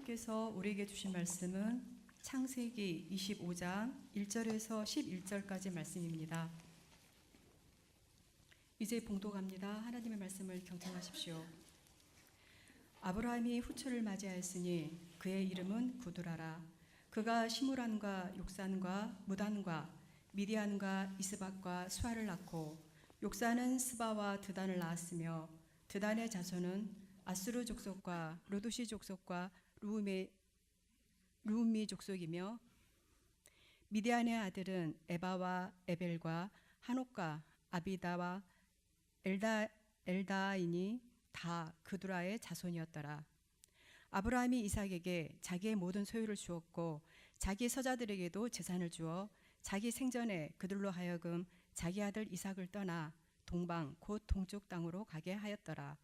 하나님께서 우리에게 주신 말씀은 창세기 25장 1절에서 11절까지 말씀입니다. 이제 봉독합니다. 하나님의 말씀을 경청하십시오. 아브라함이 후처를 맞이하였으니 그의 이름은 구두라라. 그가 시므란과 욕산과 무단과 미디안과 이스박과 수아를 낳고 욕산은 스바와 드단을 낳았으며 드단의 자손은 아수르 족속과 로두시 족속과 루미 족속이며 미디안의 아들은 에바와 에벨과 한옥과 아비다와 엘다이니 다 그두라의 자손이었더라. 아브라함이 이삭에게 자기의 모든 소유를 주었고 자기 서자들에게도 재산을 주어 자기 생전에 그들로 하여금 자기 아들 이삭을 떠나 동방 곧 동쪽 땅으로 가게 하였더라.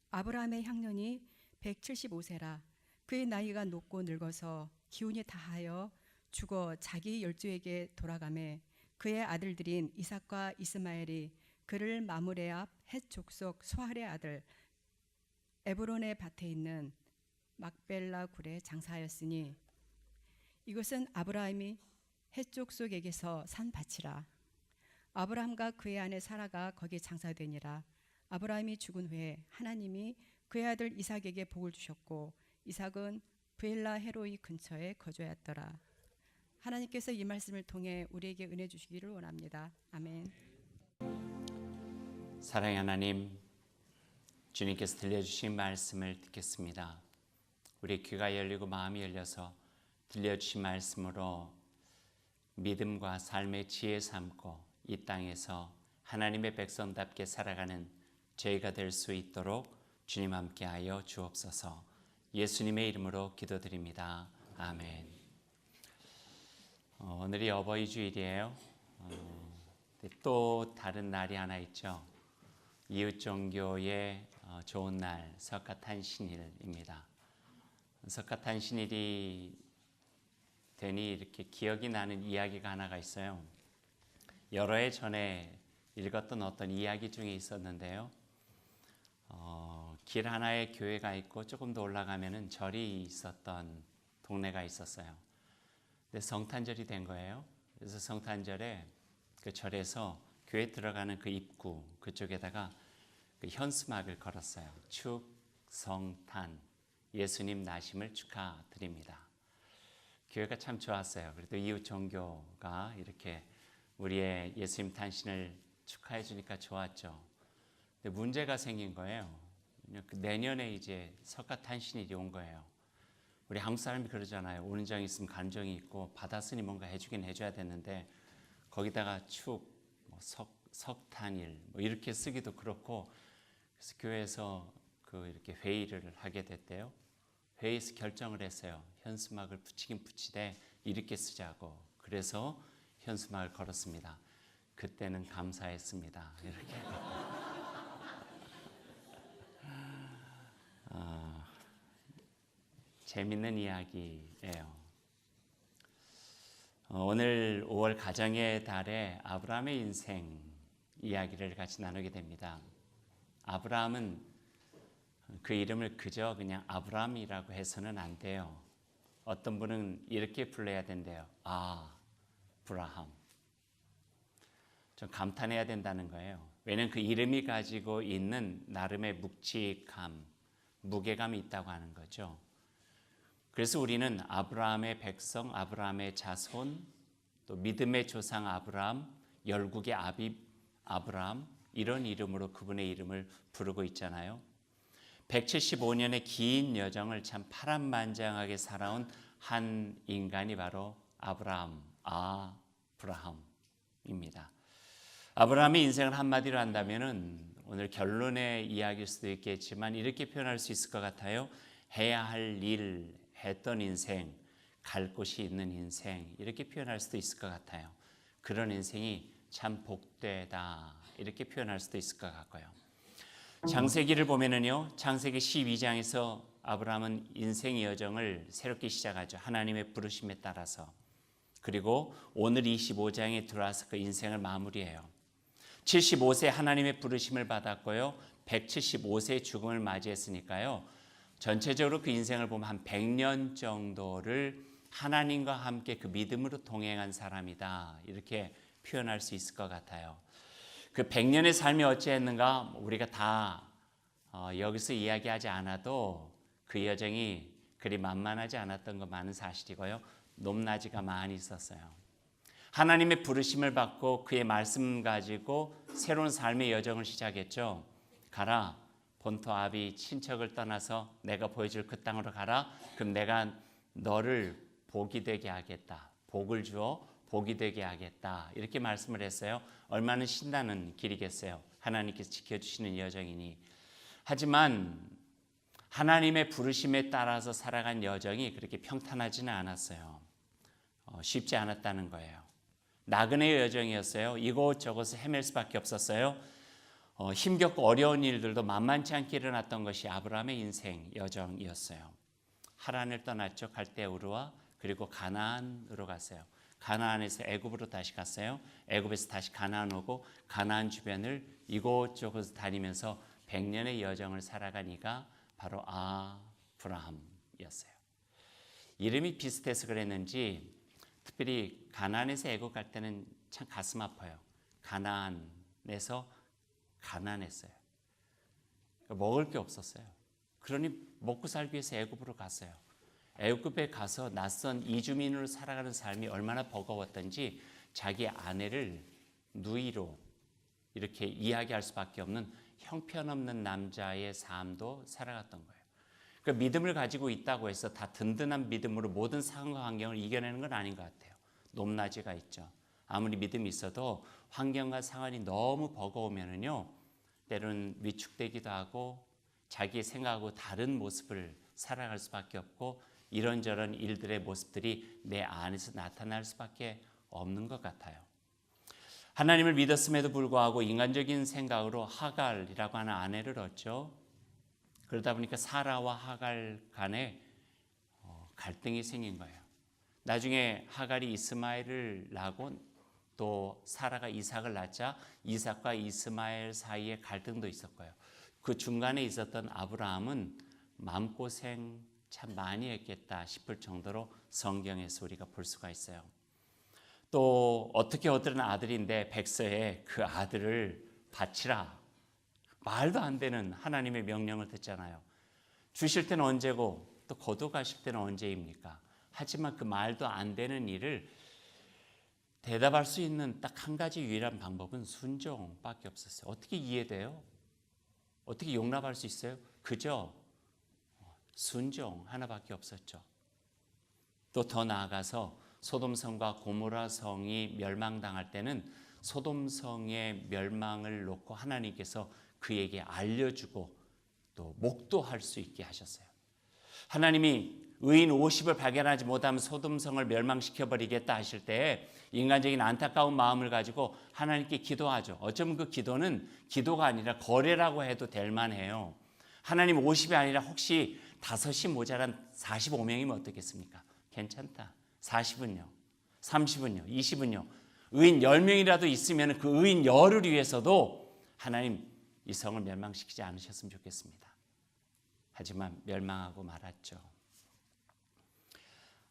아브라함의 향년이 175세라. 그의 나이가 높고 늙어서 기운이 다하여 죽어 자기 열조에게 돌아가매 그의 아들들인 이삭과 이스마엘이 그를 마므레 앞 헷 족속 수할의 아들 에브론의 밭에 있는 막벨라 굴에 장사하였으니 이것은 아브라함이 헷 족속에게서 산 밭이라. 아브라함과 그의 아내 사라가 거기 장사되니라. 아브라함이 죽은 후에 하나님이 그의 아들 이삭에게 복을 주셨고 이삭은 브엘라 헤로이 근처에 거주하였더라. 하나님께서 이 말씀을 통해 우리에게 은혜 주시기를 원합니다. 아멘. 사랑의 하나님, 주님께서 들려주신 말씀을 듣겠습니다. 우리 귀가 열리고 마음이 열려서 들려주신 말씀으로 믿음과 삶의 지혜 삼고 이 땅에서 하나님의 백성답게 살아가는 저희가 될 수 있도록 주님 함께하여 주옵소서. 예수님의 이름으로 기도드립니다. 아멘. 오늘이 어버이 주일이에요. 또 다른 날이 하나 있죠. 이웃종교의 좋은 날, 석가탄신일입니다. 석가탄신일이 되니 이렇게 기억이 나는 이야기가 하나가 있어요. 여러 해 전에 읽었던 어떤 이야기 중에 있었는데요. 길 하나에 교회가 있고 조금 더 올라가면은 절이 있었던 동네가 있었어요. 근데 성탄절이 된 거예요. 그래서 성탄절에 그 절에서 교회 들어가는 그 입구 그쪽에다가 그 현수막을 걸었어요. 축성탄, 예수님 나심을 축하드립니다. 교회가 참 좋았어요. 그래도 이웃 종교가 이렇게 우리의 예수님 탄신을 축하해 주니까 좋았죠. 근데 문제가 생긴 거예요. 내년에 이제 석가탄신일이 온 거예요. 우리 한국 사람이 그러잖아요. 오는 장이 있으면 가는 장이 있고 받았으니 뭔가 해주긴 해줘야 되는데 거기다가 석탄일 이렇게 쓰기도 그렇고 그래서 교회에서 이렇게 회의를 하게 됐대요. 회의에서 결정을 했어요. 현수막을 붙이긴 붙이되 이렇게 쓰자고. 그래서 현수막을 걸었습니다. 그때는 감사했습니다. 이렇게. 재밌는 이야기예요. 오늘 5월 가정의 달에 아브라함의 인생 이야기를 같이 나누게 됩니다. 아브라함은 그 이름을 그저 그냥 아브라함이라고 해서는 안 돼요. 어떤 분은 이렇게 불러야 된대요. 브라함. 좀 감탄해야 된다는 거예요. 왜냐하면 그 이름이 가지고 있는 나름의 묵직함, 무게감이 있다고 하는 거죠. 그래서 우리는 아브라함의 백성, 아브라함의 자손, 또 믿음의 조상 아브라함, 열국의 아브라함 이런 이름으로 그분의 이름을 부르고 있잖아요. 175년의 긴 여정을 참 파란만장하게 살아온 한 인간이 바로 아브라함입니다. 아브라함의 인생을 한마디로 한다면은 오늘 결론의 이야기일 수도 있겠지만 이렇게 표현할 수 있을 것 같아요. 해야 할 일 했던 인생, 갈 곳이 있는 인생 이렇게 표현할 수도 있을 것 같아요. 그런 인생이 참 복되다 이렇게 표현할 수도 있을 것 같고요. 창세기를 보면은요, 창세기 12장에서 아브라함은 인생의 여정을 새롭게 시작하죠. 하나님의 부르심에 따라서. 그리고 오늘 25장에 들어와서 그 인생을 마무리해요. 75세 하나님의 부르심을 받았고요. 175세의 죽음을 맞이했으니까요. 전체적으로 그 인생을 보면 한 100년 정도를 하나님과 함께 그 믿음으로 동행한 사람이다. 이렇게 표현할 수 있을 것 같아요. 그 100년의 삶이 어찌했는가 우리가 다 여기서 이야기하지 않아도 그 여정이 그리 만만하지 않았던 것만은 사실이고요. 높낮이가 많이 있었어요. 하나님의 부르심을 받고 그의 말씀 가지고 새로운 삶의 여정을 시작했죠. 가라, 본토 아비 친척을 떠나서 내가 보여줄 그 땅으로 가라. 그럼 내가 너를 복이 되게 하겠다. 복을 주어 복이 되게 하겠다. 이렇게 말씀을 했어요. 얼마나 신나는 길이겠어요. 하나님께서 지켜주시는 여정이니. 하지만 하나님의 부르심에 따라서 살아간 여정이 그렇게 평탄하지는 않았어요. 쉽지 않았다는 거예요. 나그네의 여정이었어요. 이곳저곳을 헤맬 수밖에 없었어요. 힘겹고 어려운 일들도 만만치 않게 일어났던 것이 아브라함의 인생 여정이었어요. 하란을 떠났죠. 갈대우르와 그리고 가나안으로 갔어요. 가나안에서 애굽으로 다시 갔어요. 애굽에서 다시 가나안 오고 가나안 주변을 이곳저곳 다니면서 100년의 여정을 살아간 이가 바로 아브라함이었어요. 이름이 비슷해서 그랬는지 특별히 가나안에서 애굽 갈 때는 참 가슴 아파요. 가나안에서 가난했어요. 먹을 게 없었어요. 그러니 먹고 살기 위해서 애굽으로 갔어요. 애굽에 가서 낯선 이주민으로 살아가는 삶이 얼마나 버거웠던지 자기 아내를 누이로 이렇게 이야기할 수밖에 없는 형편없는 남자의 삶도 살아갔던 거예요. 그 믿음을 가지고 있다고 해서 다 든든한 믿음으로 모든 상황과 환경을 이겨내는 건 아닌 것 같아요. 높낮이가 있죠. 아무리 믿음이 있어도 환경과 상황이 너무 버거우면은요, 때로는 위축되기도 하고 자기의 생각하고 다른 모습을 살아갈 수밖에 없고 이런저런 일들의 모습들이 내 안에서 나타날 수밖에 없는 것 같아요. 하나님을 믿었음에도 불구하고 인간적인 생각으로 하갈이라고 하는 아내를 얻죠. 그러다 보니까 사라와 하갈 간에 갈등이 생긴 거예요. 나중에 하갈이 이스마엘을 낳고 또 사라가 이삭을 낳자 이삭과 이스마엘 사이에 갈등도 있었고요. 그 중간에 있었던 아브라함은 마음고생 참 많이 했겠다 싶을 정도로 성경에서 우리가 볼 수가 있어요. 또 어떻게 얻은 아들인데 백서에 그 아들을 바치라. 말도 안 되는 하나님의 명령을 듣잖아요. 주실 때는 언제고 또 거둬가실 때는 언제입니까? 하지만 그 말도 안 되는 일을 대답할 수 있는 딱 한 가지 유일한 방법은 순종밖에 없었어요. 어떻게 이해돼요? 어떻게 용납할 수 있어요? 그저 순종 하나밖에 없었죠. 또 더 나아가서 소돔성과 고모라성이 멸망당할 때는 소돔성의 멸망을 놓고 하나님께서 그에게 알려주고 또 목도할 수 있게 하셨어요. 하나님이 의인 50을 발견하지 못하면 소돔성을 멸망시켜버리겠다 하실 때 인간적인 안타까운 마음을 가지고 하나님께 기도하죠. 어쩌면 그 기도는 기도가 아니라 거래라고 해도 될 만해요. 하나님 50이 아니라 혹시 5이 모자란 45명이면 어떻겠습니까? 괜찮다. 40은요? 30은요? 20은요? 의인 10명이라도 있으면 그 의인 10을 위해서도 하나님 이 성을 멸망시키지 않으셨으면 좋겠습니다. 하지만 멸망하고 말았죠.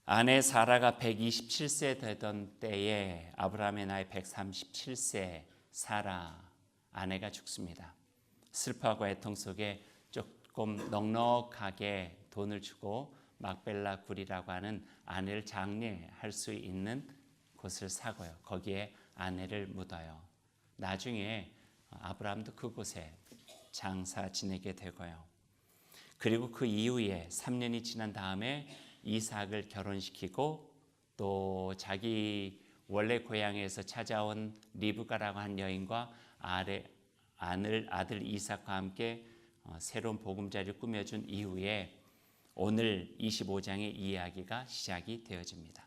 아내 사라가 127세 되던 때에 아브라함의 나이 137세 사라 아내가 죽습니다. 슬퍼하고 애통 속에 조금 넉넉하게 돈을 주고 막벨라 굴이라고 하는 아내를 장례할 수 있는 곳을 사고요. 거기에 아내를 묻어요. 나중에 아브라함도 그곳에 장사 지내게 되고요. 그리고 그 이후에 3년이 지난 다음에 이삭을 결혼시키고 또 자기 원래 고향에서 찾아온 리브가라고 한 여인과 아들 이삭과 함께 새로운 보금자리를 꾸며준 이후에 오늘 25장의 이야기가 시작이 되어집니다.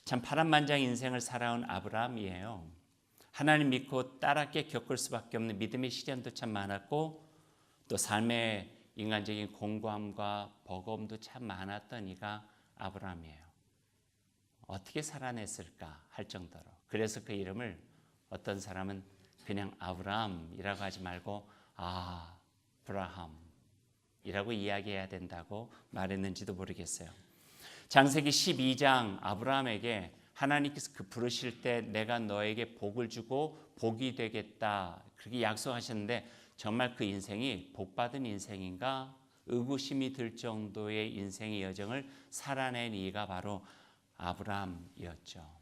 참 파란만장 인생을 살아온 아브라함이에요. 하나님 믿고 따랍게 겪을 수밖에 없는 믿음의 시련도 참 많았고 또 삶의 인간적인 공고함과 버거움도 참 많았던 이가 아브라함이에요. 어떻게 살아냈을까 할 정도로. 그래서 그 이름을 어떤 사람은 그냥 아브라함이라고 하지 말고 아브라함 이라고 이야기해야 된다고 말했는지도 모르겠어요. 창세기 12장 아브라함에게 하나님께서 그 부르실 때 내가 너에게 복을 주고 복이 되겠다 그렇게 약속하셨는데 정말 그 인생이 복받은 인생인가 의구심이 들 정도의 인생의 여정을 살아낸 이가 바로 아브라함이었죠.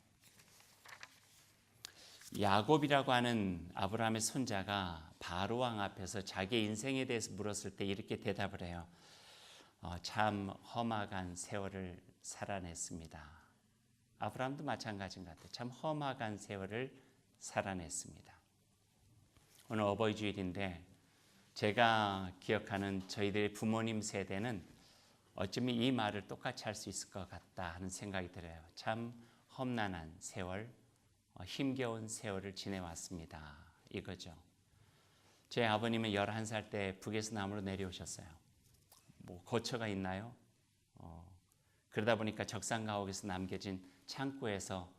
야곱이라고 하는 아브라함의 손자가 바로 왕 앞에서 자기 인생에 대해서 물었을 때 이렇게 대답을 해요. 참 험악한 세월을 살아냈습니다. 아브라함도 마찬가지인 것 같아요. 참 험악한 세월을 살아냈습니다. 오늘 어버이 주일인데 제가 기억하는 저희들의 부모님 세대는 어쩌면 이 말을 똑같이 할 수 있을 것 같다 하는 생각이 들어요. 참 험난한 세월, 힘겨운 세월을 지내왔습니다. 이거죠. 제 아버님은 11살 때 북에서 남으로 내려오셨어요. 뭐 거처가 있나요? 그러다 보니까 적산가옥에서 남겨진 창고에서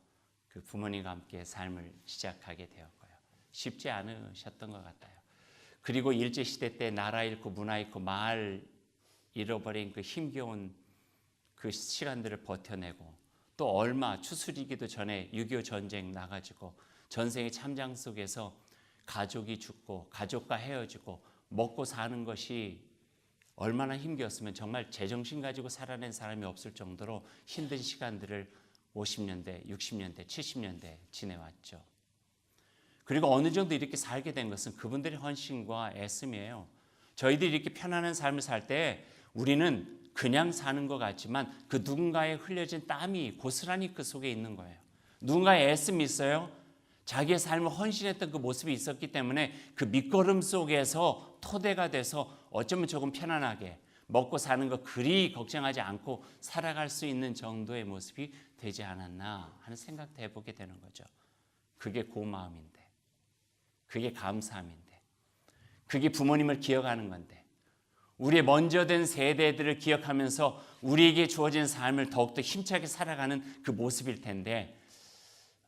그 부모님과 함께 삶을 시작하게 되었고요. 쉽지 않으셨던 것 같아요. 그리고 일제시대 때 나라 잃고 문화 잃고 마을 잃어버린 그 힘겨운 그 시간들을 버텨내고 또 얼마 추수리기도 전에 6.25 전쟁 나가지고 전생의 참장 속에서 가족이 죽고 가족과 헤어지고 먹고 사는 것이 얼마나 힘겼으면 정말 제정신 가지고 살아낸 사람이 없을 정도로 힘든 시간들을 50년대, 60년대, 70년대 지내왔죠. 그리고 어느 정도 이렇게 살게 된 것은 그분들의 헌신과 애씀이에요. 저희들이 이렇게 편안한 삶을 살 때 우리는 그냥 사는 것 같지만 그 누군가의 흘려진 땀이 고스란히 그 속에 있는 거예요. 누군가의 애씀이 있어요. 자기의 삶을 헌신했던 그 모습이 있었기 때문에 그 밑거름 속에서 토대가 돼서 어쩌면 조금 편안하게 먹고 사는 거 그리 걱정하지 않고 살아갈 수 있는 정도의 모습이 되지 않았나 하는 생각도 해보게 되는 거죠. 그게 고마움인데, 그게 감사함인데, 그게 부모님을 기억하는 건데, 우리의 먼저 된 세대들을 기억하면서 우리에게 주어진 삶을 더욱더 힘차게 살아가는 그 모습일 텐데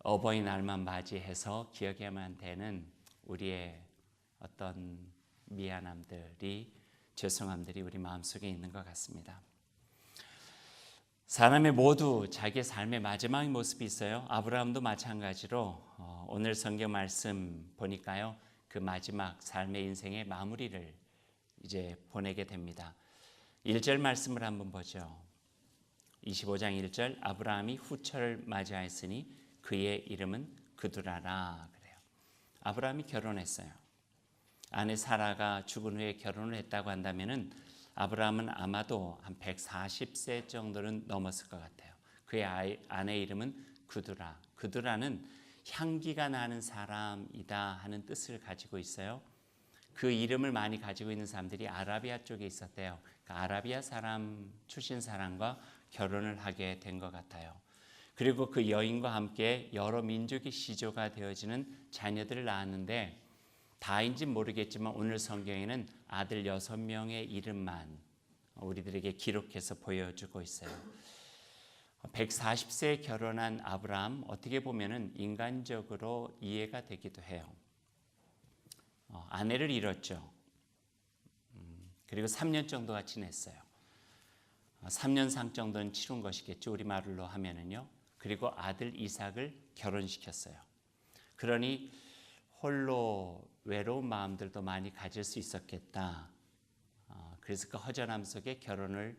어버이날만 맞이해서 기억해야만 되는 우리의 어떤 미안함들이 죄송함들이 우리 마음속에 있는 것 같습니다. 사람의 모두 자기의 삶의 마지막 모습이 있어요. 아브라함도 마찬가지로 오늘 성경 말씀 보니까요. 그 마지막 삶의 인생의 마무리를 이제 보내게 됩니다. 1절 말씀을 한번 보죠. 25장 1절 아브라함이 후처를 맞이하였으니 그의 이름은 그두라라 그래요. 아브라함이 결혼했어요. 아내 사라가 죽은 후에 결혼을 했다고 한다면은 아브라함은 아마도 한 140세 정도는 넘었을 것 같아요. 그의 아내 이름은 그두라. 그두라는 향기가 나는 사람이다 하는 뜻을 가지고 있어요. 그 이름을 많이 가지고 있는 사람들이 아라비아 쪽에 있었대요. 그러니까 아라비아 사람 출신 사람과 결혼을 하게 된 것 같아요. 그리고 그 여인과 함께 여러 민족의 시조가 되어지는 자녀들을 낳았는데 다인지 모르겠지만 오늘 성경에는 아들 6명의 이름만 우리들에게 기록해서 보여주고 있어요. 140세에 결혼한 아브라함 어떻게 보면은 인간적으로 이해가 되기도 해요. 아내를 잃었죠. 그리고 3년 정도가 지냈어요. 3년상 정도는 치룬 것이겠죠. 우리말로 하면은요. 그리고 아들 이삭을 결혼시켰어요. 그러니 홀로 외로운 마음들도 많이 가질 수 있었겠다. 그래서 그 허전함 속에 결혼을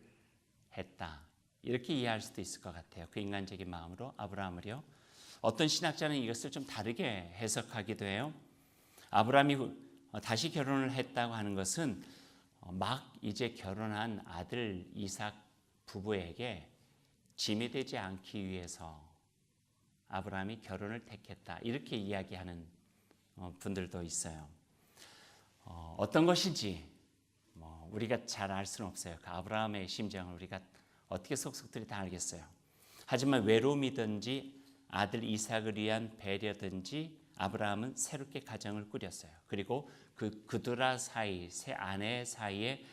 했다. 이렇게 이해할 수도 있을 것 같아요. 그 인간적인 마음으로 아브라함을요. 어떤 신학자는 이것을 좀 다르게 해석하기도 해요. 아브라함이 다시 결혼을 했다고 하는 것은 막 이제 결혼한 아들 이삭 부부에게 짐이 되지 않기 위해서 아브라함이 결혼을 택했다. 이렇게 이야기하는 분들도 있어요. 어떤 것인지 우리가 잘 알 수는 없어요. 그 아브라함의 심정을 우리가 어떻게 속속들이 다 알겠어요. 하지만 외로움이든지 아들 이삭을 위한 배려든지 아브라함은 새롭게 가정을 꾸렸어요. 그리고 그 그두라 사이, 세 아내 사이에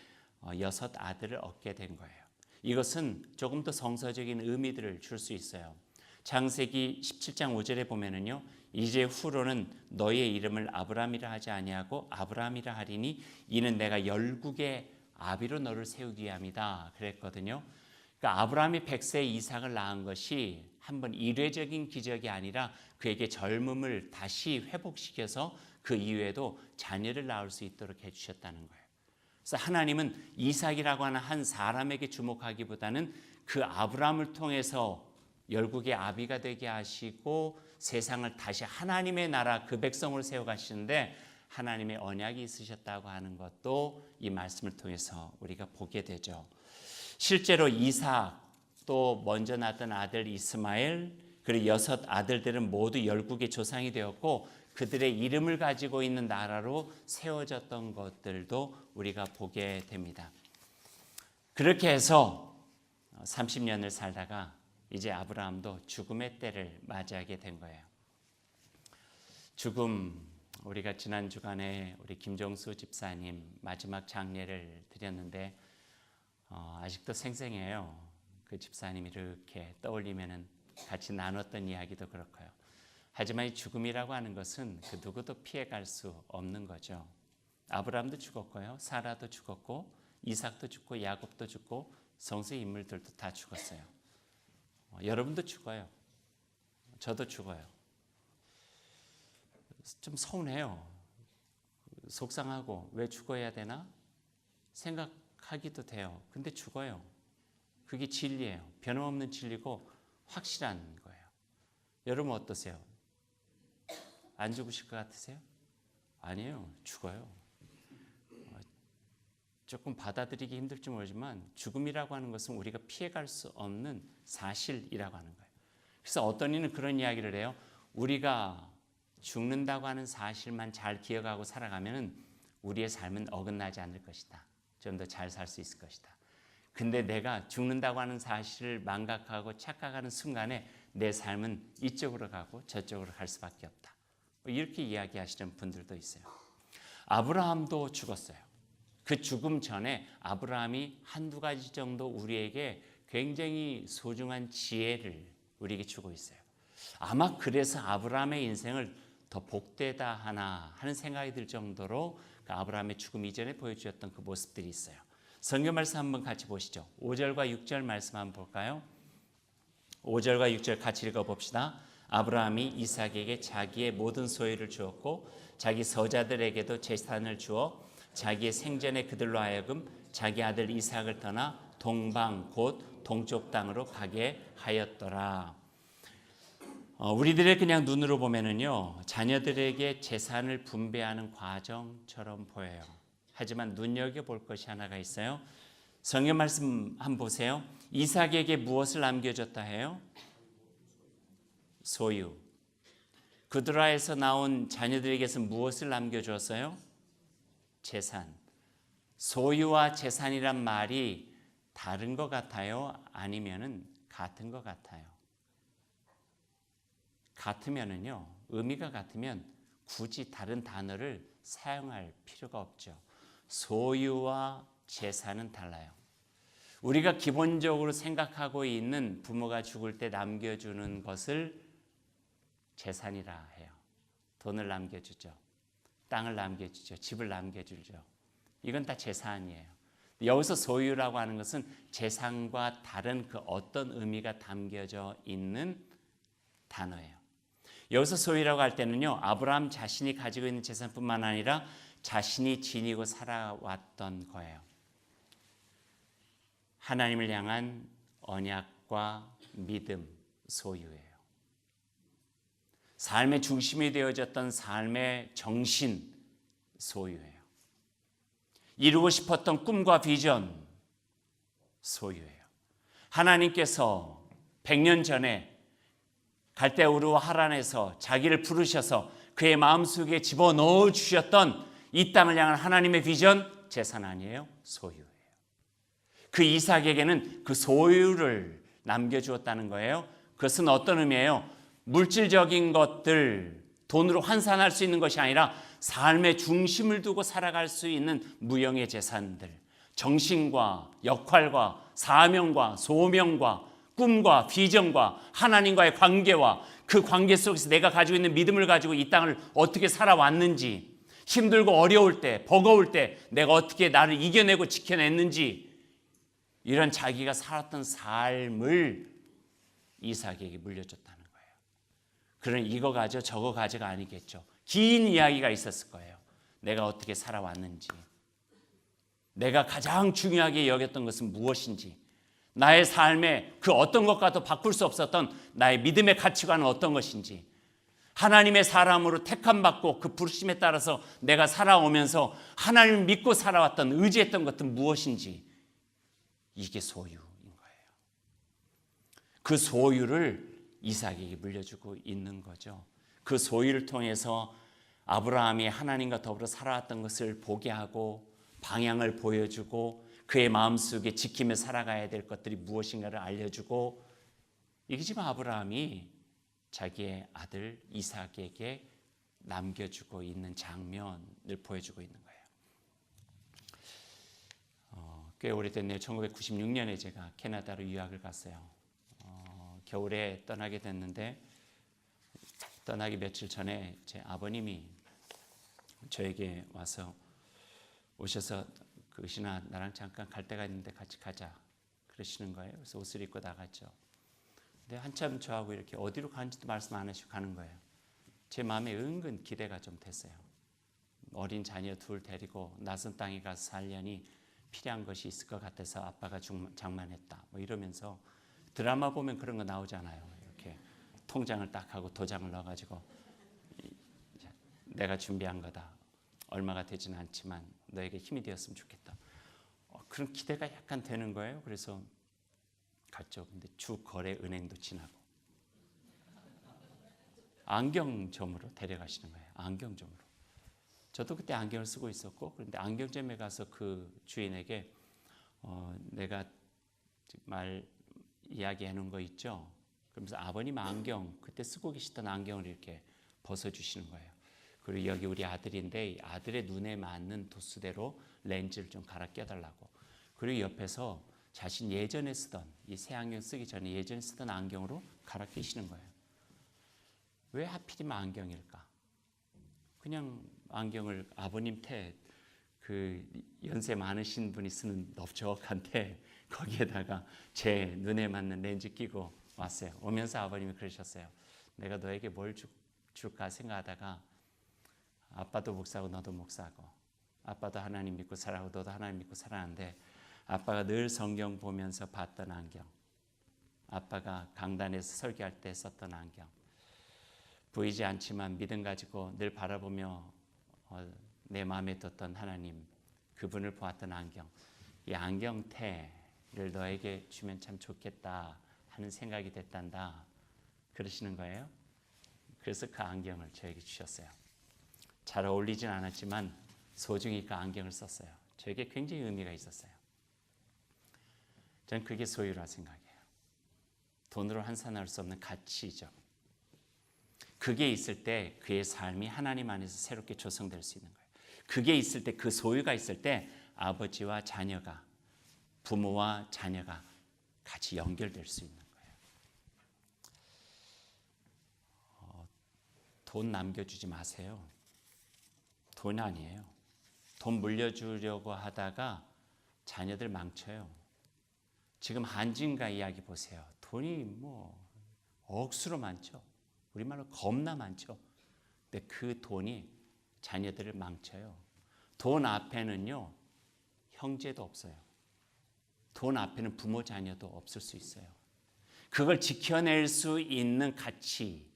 6 아들을 얻게 된 거예요. 이것은 조금 더 성서적인 의미들을 줄 수 있어요. 창세기 17장 5절에 보면은요. 이제 후로는 너의 이름을 아브라함이라 하지 아니하고 아브라함이라 하리니 이는 내가 열국의 아비로 너를 세우기 위함이다 그랬거든요. 그러니까 아브라함이 100세에 이삭을 낳은 것이 한번 이례적인 기적이 아니라 그에게 젊음을 다시 회복시켜서 그 이후에도 자녀를 낳을 수 있도록 해주셨다는 거예요. 그래서 하나님은 이삭이라고 하는 한 사람에게 주목하기보다는 그 아브라함을 통해서 열국의 아비가 되게 하시고 세상을 다시 하나님의 나라 그 백성으로 세워가시는데 하나님의 언약이 있으셨다고 하는 것도 이 말씀을 통해서 우리가 보게 되죠. 실제로 이삭 또 먼저 낳았던 아들 이스마엘 그리고 6 아들들은 모두 열국의 조상이 되었고 그들의 이름을 가지고 있는 나라로 세워졌던 것들도 우리가 보게 됩니다. 그렇게 해서 30년을 살다가 이제 아브라함도 죽음의 때를 맞이하게 된 거예요. 죽음, 우리가 지난 주간에 우리 김종수 집사님 마지막 장례를 드렸는데 아직도 생생해요. 그 집사님이 이렇게 떠올리면은 같이 나눴던 이야기도 그렇고요. 하지만 이 죽음이라고 하는 것은 그 누구도 피해갈 수 없는 거죠. 아브라함도 죽었고요. 사라도 죽었고 이삭도 죽고 야곱도 죽고 성서의 인물들도 다 죽었어요. 여러분도 죽어요. 저도 죽어요. 좀 서운해요. 속상하고 왜 죽어야 되나 생각하기도 돼요. 근데 죽어요. 그게 진리예요. 변함없는 진리고 확실한 거예요. 여러분 어떠세요? 안 죽으실 것 같으세요? 아니에요. 죽어요. 조금 받아들이기 힘들지 모르지만 죽음이라고 하는 것은 우리가 피해갈 수 없는 사실이라고 하는 거예요. 그래서 어떤 이는 그런 이야기를 해요. 우리가 죽는다고 하는 사실만 잘 기억하고 살아가면 우리의 삶은 어긋나지 않을 것이다. 좀 더 잘 살 수 있을 것이다. 근데 내가 죽는다고 하는 사실을 망각하고 착각하는 순간에 내 삶은 이쪽으로 가고 저쪽으로 갈 수밖에 없다. 이렇게 이야기하시는 분들도 있어요. 아브라함도 죽었어요. 그 죽음 전에 아브라함이 한두 가지 정도 우리에게 굉장히 소중한 지혜를 우리에게 주고 있어요. 아마 그래서 아브라함의 인생을 더 복되다 하나 하는 생각이 들 정도로 그 아브라함의 죽음 이전에 보여주었던 그 모습들이 있어요. 성경 말씀 한번 같이 보시죠. 5절과 6절 말씀 한번 볼까요? 5절과 6절 같이 읽어봅시다. 아브라함이 이삭에게 자기의 모든 소유를 주었고 자기 서자들에게도 재산을 주어 자기의 생전에 그들로 하여금 자기 아들 이삭을 떠나 동방 곧 동쪽 땅으로 가게 하였더라. 우리들의 그냥 눈으로 보면은요 자녀들에게 재산을 분배하는 과정처럼 보여요. 하지만 눈여겨볼 것이 하나가 있어요. 성경 말씀 한번 보세요. 이삭에게 무엇을 남겨줬다 해요? 소유. 그드라에서 나온 자녀들에게서 무엇을 남겨주었어요? 재산. 소유와 재산이란 말이 다른 것 같아요? 아니면은 같은 것 같아요? 같으면은요, 의미가 같으면 굳이 다른 단어를 사용할 필요가 없죠. 소유와 재산은 달라요. 우리가 기본적으로 생각하고 있는 부모가 죽을 때 남겨주는 것을 재산이라 해요. 돈을 남겨주죠. 땅을 남겨주죠. 집을 남겨주죠. 이건 다 재산이에요. 여기서 소유라고 하는 것은 재산과 다른 그 어떤 의미가 담겨져 있는 단어예요. 여기서 소유라고 할 때는요, 아브라함 자신이 가지고 있는 재산뿐만 아니라 자신이 지니고 살아왔던 거예요. 하나님을 향한 언약과 믿음, 소유예요. 삶의 중심이 되어졌던 삶의 정신, 소유예요. 이루고 싶었던 꿈과 비전, 소유예요. 하나님께서 100년 전에 갈대우르와 하란에서 자기를 부르셔서 그의 마음속에 집어넣어 주셨던 이 땅을 향한 하나님의 비전, 재산 아니에요? 소유예요. 그 이삭에게는 그 소유를 남겨주었다는 거예요. 그것은 어떤 의미예요? 물질적인 것들, 돈으로 환산할 수 있는 것이 아니라 삶의 중심을 두고 살아갈 수 있는 무형의 재산들, 정신과 역할과 사명과 소명과 꿈과 비전과 하나님과의 관계와 그 관계 속에서 내가 가지고 있는 믿음을 가지고 이 땅을 어떻게 살아왔는지, 힘들고 어려울 때, 버거울 때 내가 어떻게 나를 이겨내고 지켜냈는지 이런 자기가 살았던 삶을 이삭에게 물려줬다는 거예요. 그런 이거 가져 저거 가져가 아니겠죠. 긴 이야기가 있었을 거예요. 내가 어떻게 살아왔는지, 내가 가장 중요하게 여겼던 것은 무엇인지, 나의 삶에 그 어떤 것과도 바꿀 수 없었던 나의 믿음의 가치관은 어떤 것인지, 하나님의 사람으로 택함받고 그 부르심에 따라서 내가 살아오면서 하나님을 믿고 살아왔던 의지했던 것은 무엇인지, 이게 소유인 거예요. 그 소유를 이삭에게 물려주고 있는 거죠. 그 소유를 통해서 아브라함이 하나님과 더불어 살아왔던 것을 보게 하고 방향을 보여주고 그의 마음속에 지키며 살아가야 될 것들이 무엇인가를 알려주고, 이게 지금 아브라함이 자기의 아들 이삭에게 남겨주고 있는 장면을 보여주고 있는 거예요. 꽤 오래됐네요. 1996년에 제가 캐나다로 유학을 갔어요. 겨울에 떠나게 됐는데 떠나기 며칠 전에 제 아버님이 저에게 오셔서 그 의신아, 나랑 잠깐 갈 데가 있는데 같이 가자 그러시는 거예요. 그래서 옷을 입고 나갔죠. 근데 한참 저하고 이렇게 어디로 가는지도 말씀 안 하시고 가는 거예요. 제 마음에 은근 기대가 좀 됐어요. 어린 자녀 둘 데리고 낯선 땅에 가서 살려니 필요한 것이 있을 것 같아서 아빠가 장만했다 뭐 이러면서, 드라마 보면 그런 거 나오잖아요. 이렇게 통장을 딱 하고 도장을 넣어가지고 내가 준비한 거다. 얼마가 되지는 않지만 너에게 힘이 되었으면 좋겠다. 그런 기대가 약간 되는 거예요. 그래서 갔죠. 근데 주 거래 은행도 지나고 안경점으로 데려가시는 거예요. 안경점으로. 저도 그때 안경을 쓰고 있었고, 그런데 안경점에 가서 그 주인에게 내가 이야기해 놓은 거 있죠. 그러면서 아버님 안경, 그때 쓰고 계시던 안경을 이렇게 벗어주시는 거예요. 그리고 여기 우리 아들인데 아들의 눈에 맞는 도수대로 렌즈를 좀 갈아 껴달라고. 그리고 옆에서 자신 예전에 쓰던, 이 새 안경 쓰기 전에 예전에 쓰던 안경으로 갈아 끼시는 거예요. 왜 하필이면 안경일까? 그냥 안경을 아버님 그 연세 많으신 분이 쓰는 넓적한데 거기에다가 제 눈에 맞는 렌즈 끼고 왔어요. 오면서 아버님이 그러셨어요. 내가 너에게 뭘 줄까 생각하다가 아빠도 목사고 너도 목사고, 아빠도 하나님 믿고 살아고 너도 하나님 믿고 살아는데, 아빠가 늘 성경 보면서 봤던 안경, 아빠가 강단에서 설교할 때 썼던 안경, 보이지 않지만 믿음 가지고 늘 바라보며 내 마음에 뒀던 하나님, 그분을 보았던 안경, 이 안경테를 너에게 주면 참 좋겠다 하는 생각이 됐단다 그러시는 거예요. 그래서 그 안경을 저에게 주셨어요. 잘 어울리진 않았지만 소중히 그 안경을 썼어요. 저에게 굉장히 의미가 있었어요. 전 그게 소유라 생각해요. 돈으로 환산할 수 없는 가치죠. 그게 있을 때 그의 삶이 하나님 안에서 새롭게 조성될 수 있는 거예요. 그게 있을 때, 그 소유가 있을 때 아버지와 자녀가, 부모와 자녀가 같이 연결될 수 있는 거예요. 돈 남겨주지 마세요. 돈 아니에요. 돈 물려주려고 하다가 자녀들 망쳐요. 지금 한진가 이야기 보세요. 돈이 억수로 많죠. 우리말로 겁나 많죠. 근데 그 돈이 자녀들을 망쳐요. 돈 앞에는요, 형제도 없어요. 돈 앞에는 부모 자녀도 없을 수 있어요. 그걸 지켜낼 수 있는 가치,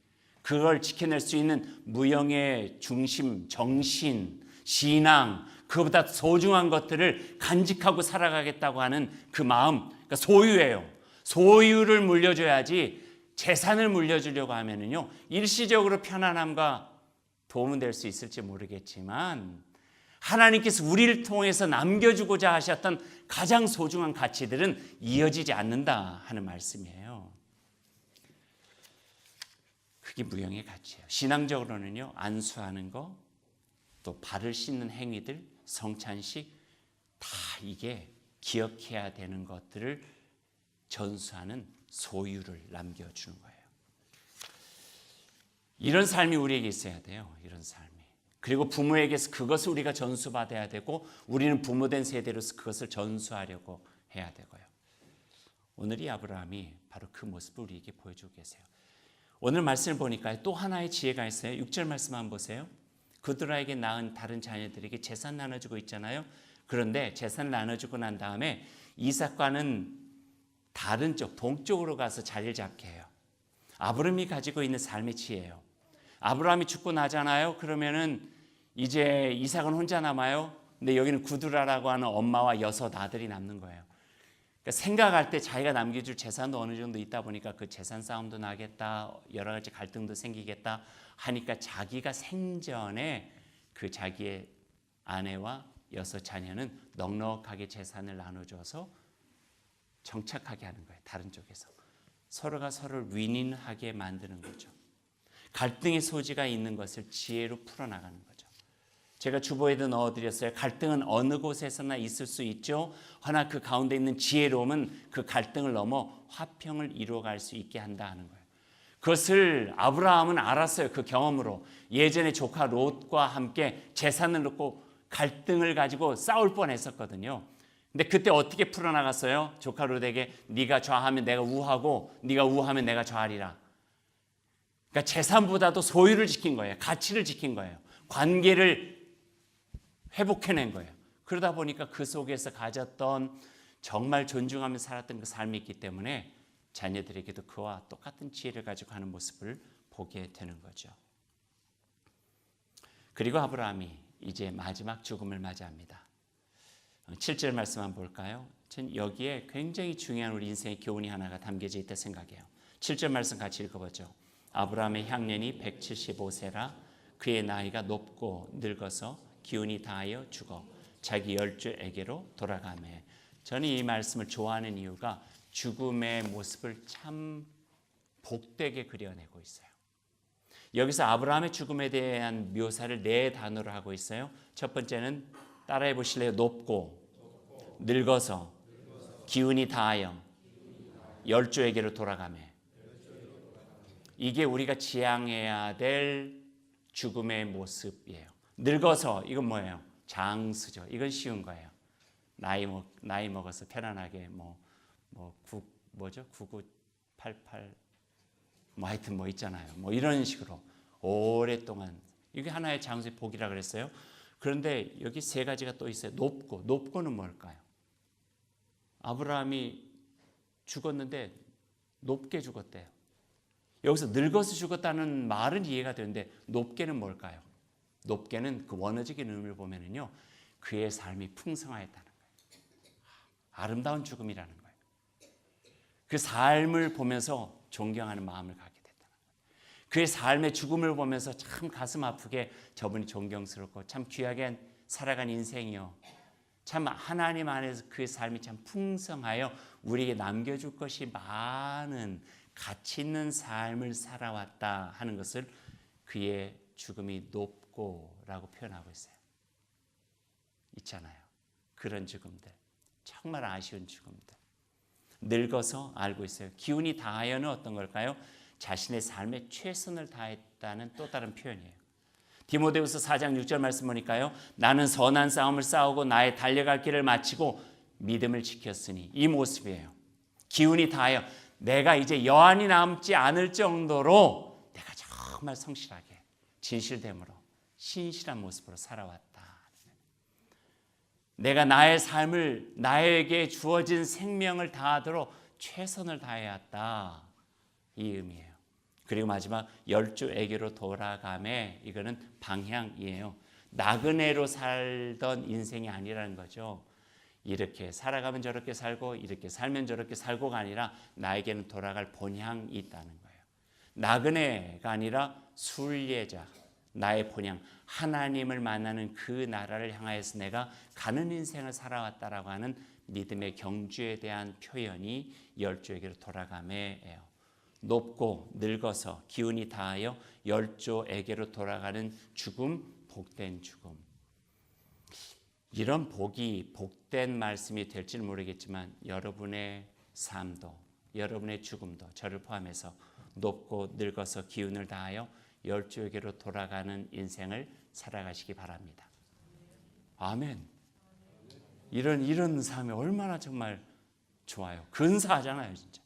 그걸 지켜낼 수 있는 무형의 중심, 정신, 신앙, 그보다 소중한 것들을 간직하고 살아가겠다고 하는 그 마음, 그러니까 소유예요. 소유를 물려줘야지. 재산을 물려주려고 하면은요, 일시적으로 편안함과 도움은 될 수 있을지 모르겠지만 하나님께서 우리를 통해서 남겨주고자 하셨던 가장 소중한 가치들은 이어지지 않는다 하는 말씀이에요. 그게 무형의 가치예요. 신앙적으로는요, 안수하는 거, 또 발을 씻는 행위들, 성찬식, 다 이게 기억해야 되는 것들을 전수하는 소유를 남겨주는 거예요. 이런 삶이 우리에게 있어야 돼요. 이런 삶이. 그리고 부모에게서 그것을 우리가 전수받아야 되고 우리는 부모된 세대로서 그것을 전수하려고 해야 되고요. 오늘 이 아브라함이 바로 그 모습을 우리에게 보여주고 계세요. 오늘 말씀을 보니까 또 하나의 지혜가 있어요. 6절 말씀 한번 보세요. 그들에게 낳은 다른 자녀들에게 재산 나눠주고 있잖아요. 그런데 재산을 나눠주고 난 다음에 이삭과는 다른 쪽, 동쪽으로 가서 자리를 잡게 해요. 아브라함이 가지고 있는 삶의 지혜예요. 아브라함이 죽고 나잖아요. 그러면은 이제 이삭은 혼자 남아요. 근데 여기는 구두라라고 하는 엄마와 6 아들이 남는 거예요. 그러니까 생각할 때 자기가 남겨줄 재산도 어느 정도 있다 보니까 그 재산 싸움도 나겠다, 여러 가지 갈등도 생기겠다 하니까 자기가 생전에 그 자기의 아내와 6 자녀는 넉넉하게 재산을 나눠줘서 정착하게 하는 거예요. 다른 쪽에서 서로가 서로를 윈윈하게 만드는 거죠. 갈등의 소지가 있는 것을 지혜로 풀어나가는 거죠. 제가 주보에도 넣어드렸어요. 갈등은 어느 곳에서나 있을 수 있죠. 허나 그 가운데 있는 지혜로움은 그 갈등을 넘어 화평을 이루어갈 수 있게 한다 하는 거예요. 그것을 아브라함은 알았어요. 그 경험으로. 예전에 조카 롯과 함께 재산을 놓고 갈등을 가지고 싸울 뻔했었거든요. 근데 그때 어떻게 풀어나갔어요? 조카 롯에게 네가 좌하면 내가 우하고 네가 우하면 내가 좌하리라. 그러니까 재산보다도 소유를 지킨 거예요. 가치를 지킨 거예요. 관계를 회복해낸 거예요. 그러다 보니까 그 속에서 가졌던 정말 존중하며 살았던 그 삶이 있기 때문에 자녀들에게도 그와 똑같은 지혜를 가지고 하는 모습을 보게 되는 거죠. 그리고 아브라함이 이제 마지막 죽음을 맞이합니다. 7절 말씀 한번 볼까요? 전 여기에 굉장히 중요한 우리 인생의 교훈이 하나가 담겨져 있다 생각해요. 7절 말씀 같이 읽어보죠. 아브라함의 향년이 175세라 그의 나이가 높고 늙어서 기운이 다하여 죽어 자기 열조에게로 돌아가매. 저는 이 말씀을 좋아하는 이유가 죽음의 모습을 참 복되게 그려내고 있어요. 여기서 아브라함의 죽음에 대한 묘사를 4단어로 하고 있어요. 첫 번째는 따라해 보실래요? 높고 늙어서 기운이 다하여 열조에게로 돌아가매. 이게 우리가 지향해야 될 죽음의 모습이에요. 늙어서 이건 뭐예요? 장수죠. 이건 쉬운 거예요. 나이 먹어서 편안하게 뭐죠? 9988 하여튼 있잖아요. 이런 식으로 오랫동안 이게 하나의 장수의 복이라 그랬어요. 그런데 여기 3가지가 또 있어요. 높고는 뭘까요? 아브라함이 죽었는데 높게 죽었대요. 여기서 늙어서 죽었다는 말은 이해가 되는데 높게는 뭘까요? 높게는 그 원어적인 의미를 보면은요, 그의 삶이 풍성하였다는 거예요. 아름다운 죽음이라는 거예요. 그 삶을 보면서 존경하는 마음을 갖게 됐다는 거예요. 그의 삶의 죽음을 보면서 참 가슴 아프게 저분이 존경스럽고 참 귀하게 살아간 인생이요. 참 하나님 안에서 그의 삶이 참 풍성하여 우리에게 남겨줄 것이 많은 가치 있는 삶을 살아왔다 하는 것을 그의 죽음이 높고라고 표현하고 있어요. 있잖아요. 그런 죽음들. 정말 아쉬운 죽음들. 늙어서 알고 있어요. 기운이 다하여는 어떤 걸까요? 자신의 삶에 최선을 다했다는 또 다른 표현이에요. 디모데후서 4장 6절 말씀 보니까요. 나는 선한 싸움을 싸우고 나의 달려갈 길을 마치고 믿음을 지켰으니 이 모습이에요. 기운이 다하여 내가 이제 여한이 남지 않을 정도로 내가 정말 성실하게 진실됨으로 신실한 모습으로 살아왔다. 내가 나의 삶을 나에게 주어진 생명을 다하도록 최선을 다해왔다. 이 의미예요. 그리고 마지막 열조에게로 돌아가매 이거는 방향이에요. 나그네로 살던 인생이 아니라는 거죠. 이렇게 살아가면 저렇게 살고 이렇게 살면 저렇게 살고가 아니라 나에게는 돌아갈 본향이 있다는 거예요. 나그네가 아니라 순례자, 나의 본향, 하나님을 만나는 그 나라를 향하여서 내가 가는 인생을 살아왔다라고 하는 믿음의 경주에 대한 표현이 열조에게로 돌아가매예요. 높고 늙어서 기운이 다하여 열조에게로 돌아가는 죽음, 복된 죽음. 이런 복이 복된 말씀이 될지는 모르겠지만 여러분의 삶도 여러분의 죽음도 저를 포함해서 높고 늙어서 기운을 다하여 열조에게로 돌아가는 인생을 살아가시기 바랍니다. 아멘. 이런 삶이 얼마나 정말 좋아요. 근사하잖아요, 진짜.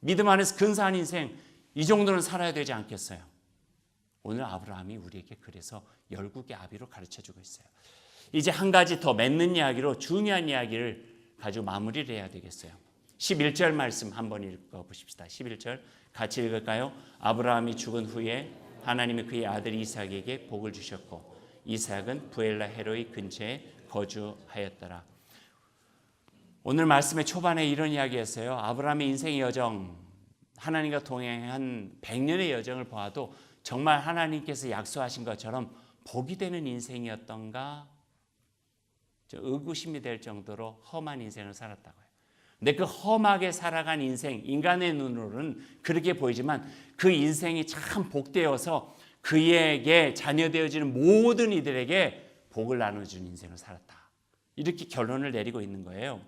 믿음 안에서 근사한 인생, 이 정도는 살아야 되지 않겠어요? 오늘 아브라함이 우리에게 그래서 열국의 아비로 가르쳐주고 있어요. 이제 한 가지 더 맺는 이야기로 중요한 이야기를 가지고 마무리를 해야 되겠어요. 11절 말씀 한번 읽어보십시다. 11절 같이 읽을까요? 아브라함이 죽은 후에 하나님이 그의 아들 이삭에게 복을 주셨고 이삭은 부엘라 헤로이 근처에 거주하였더라. 오늘 말씀의 초반에 이런 이야기였어요. 아브라함의 인생의 여정, 하나님과 동행한 100년의 여정을 보아도 정말 하나님께서 약속하신 것처럼 복이 되는 인생이었던가 의구심이 될 정도로 험한 인생을 살았다고요. 근데 그 험하게 살아간 인생, 인간의 눈으로는 그렇게 보이지만 그 인생이 참 복되어서 그에게 자녀되어지는 모든 이들에게 복을 나눠준 인생을 살았다. 이렇게 결론을 내리고 있는 거예요.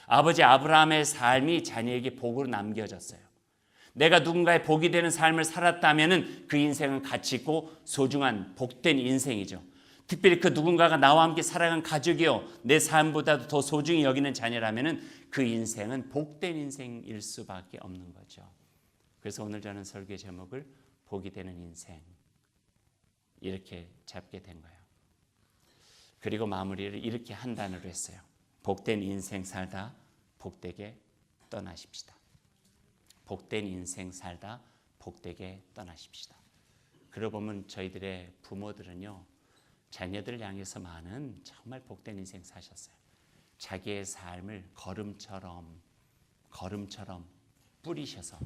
아버지 아브라함의 삶이 자녀에게 복으로 남겨졌어요. 내가 누군가의 복이 되는 삶을 살았다면 그 인생은 가치 있고 소중한 복된 인생이죠. 특별히 그 누군가가 나와 함께 살아간 가족이요 내 삶보다도 더 소중히 여기는 자녀라면 그 인생은 복된 인생일 수밖에 없는 거죠. 그래서 오늘 저는 설교 제목을 복이 되는 인생 이렇게 잡게 된 거예요. 그리고 마무리를 이렇게 한 단어로 했어요. 복된 인생 살다 복되게 떠나십시다. 복된 인생 살다 복되게 떠나십시다. 그러고 보면 저희들의 부모들은요. 자녀들을 향해서 많은 정말 복된 인생 사셨어요. 자기의 삶을 걸음처럼 뿌리셔서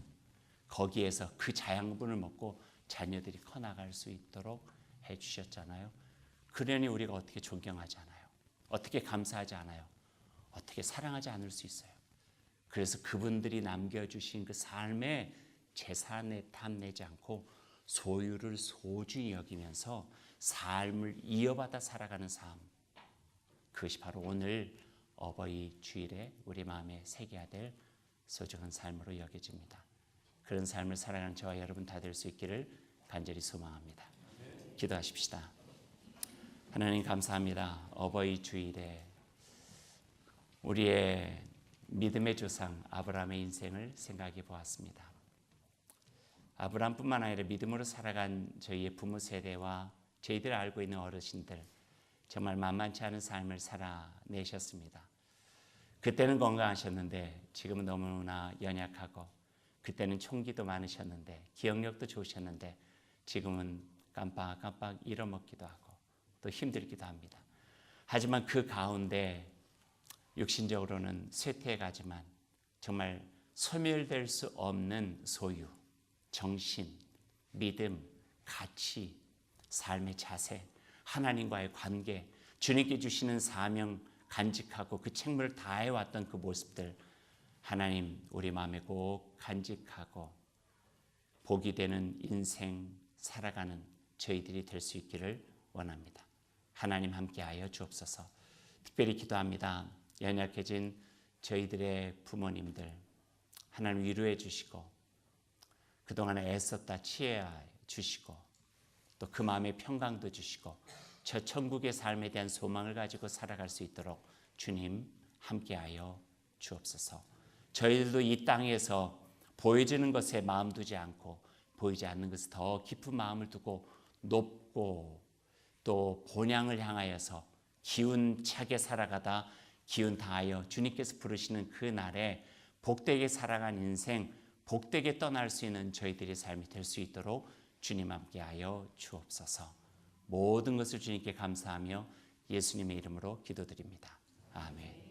거기에서 그 자양분을 먹고 자녀들이 커나갈 수 있도록 해주셨잖아요. 그러니 우리가 어떻게 존경하지 않아요? 어떻게 감사하지 않아요? 어떻게 사랑하지 않을 수 있어요? 그래서 그분들이 남겨주신 그 삶의 재산에 탐내지 않고 소유를 소중히 여기면서 삶을 이어받아 살아가는 삶, 그것이 바로 오늘 어버이 주일에 우리 마음에 새겨야 될 소중한 삶으로 여겨집니다. 그런 삶을 살아가는 저와 여러분 다 될 수 있기를 간절히 소망합니다. 기도하십시다. 하나님 감사합니다. 어버이 주일에 우리의 믿음의 조상 아브라함의 인생을 생각해 보았습니다. 아브라함뿐만 아니라 믿음으로 살아간 저희의 부모 세대와 저희들 알고 있는 어르신들 정말 만만치 않은 삶을 살아내셨습니다. 그때는 건강하셨는데 지금은 너무나 연약하고 그때는 총기도 많으셨는데 기억력도 좋으셨는데 지금은 깜빡깜빡 잃어먹기도 하고 또 힘들기도 합니다. 하지만 그 가운데 육신적으로는 쇠퇴해가지만 정말 소멸될 수 없는 소유, 정신, 믿음, 가치, 삶의 자세, 하나님과의 관계, 주님께 주시는 사명 간직하고 그 책무를 다해왔던 그 모습들 하나님 우리 마음에 꼭 간직하고 복이 되는 인생 살아가는 저희들이 될 수 있기를 원합니다. 하나님 함께하여 주옵소서. 특별히 기도합니다. 연약해진 저희들의 부모님들 하나님 위로해 주시고 그동안에 애썼다 치해 주시고 또 그 마음의 평강도 주시고 저 천국의 삶에 대한 소망을 가지고 살아갈 수 있도록 주님 함께하여 주옵소서. 저희들도 이 땅에서 보여지는 것에 마음 두지 않고 보이지 않는 것에 더 깊은 마음을 두고 높고 또 본향을 향하여서 기운차게 살아가다 기운 다하여 주님께서 부르시는 그 날에 복되게 살아간 인생, 복되게 떠날 수 있는 저희들의 삶이 될 수 있도록 주님 함께하여 주옵소서. 모든 것을 주님께 감사하며 예수님의 이름으로 기도드립니다. 아멘.